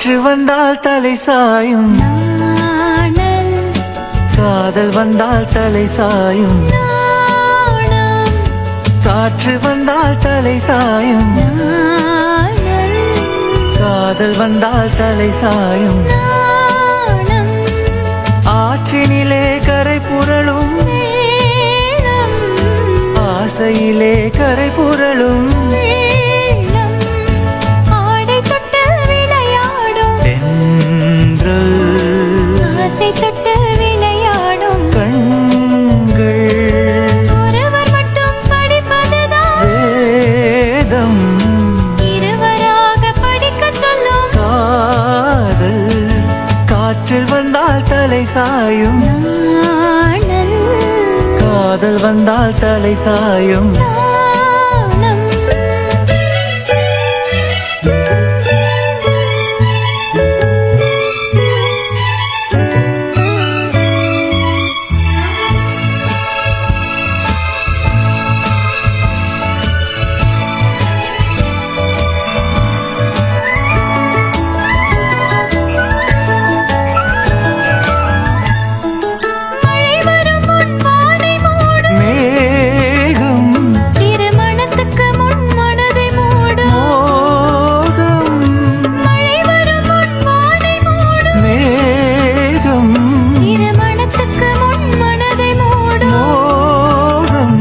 காற்று வந்தால் தலை சாயும் நாணல் காதல் வந்தால் தலை சாயும் நாணம் காற்று வந்தால் தலை சாயும் நாணல் காதல் வந்தால் தலை சாயும் நாணம் ஆற்றினிலே கரை புரளும் நீளம் ஆசையிலே கரை புரளும் நீளம் ஆடை தொட்டு விளையாடும் தென்றல் ஆசை தொட்டு விளையாடும் கண்கள் ஒருவர் மட்டும் படிப்பதுதான் வேதம் இருவராக படிக்கச் சொல்லும் காதல் காற்றில் வந்தால் தலை சாயும் நாணல் காதல் வந்தால் தலை சாயும் நாணம் மழை வரும் முன் வானை மூடும் மேகம் திருமணத்துக்கு முன் மனதை மூடும் மோகம் மழை வரும் முன் வானை மூடும் மேகம் திருமணத்துக்கு முன் மனதை மூடும் மோகம்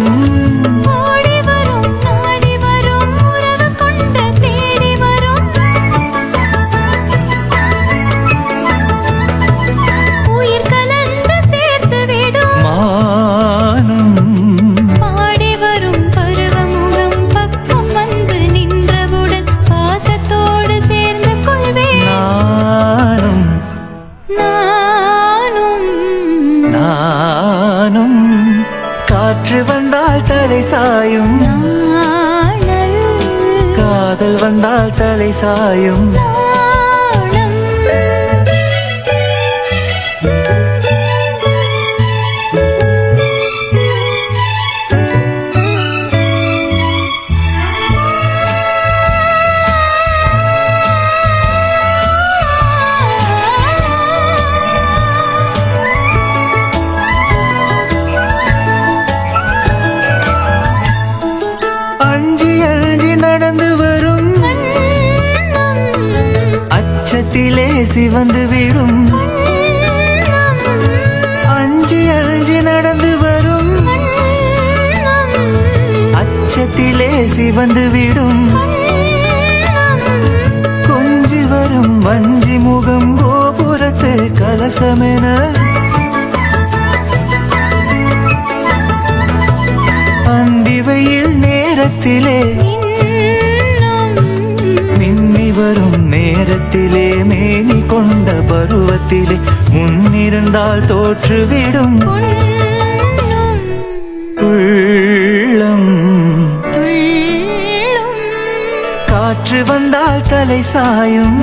ஓடி வரும் நாடி வரும் உறவு கொண்டு தேடி வரும் உயிர் கலந்து சேர்த்து விடும் மானம் பாடி வரும் பருவமுகம் பக்கம் வந்து நின்றவுடன் பாசத்தோடு சேர்ந்து கொள்வேன் நானும் நானும் நானும் காற்று வந்தால் தலை சாயும் நாணல் காதல் வந்தால் தலை சாயும் நாணம் அஞ்சி அஞ்சி நடந்து வரும் வண்ணம் அச்சத்திலே சிவந்து விடும் வண்ணம் அஞ்சி அஞ்சி நடந்து வரும் வண்ணம் அச்சத்திலே சிவந்து விடும் கொஞ்சி வரும் வஞ்சி முகம் கோபுரத்து கலசமென அந்திவையில் நேரத்திலே மின்னி வரும் நேரத்திலே மேனி கொண்ட பருவத்திலே முன்னிருந்தால் தோற்றுவிடும் உள்ளம் காற்று வந்தால் தலை சாயும்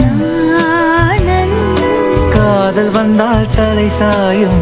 காதல் வந்தால் தலை சாயும்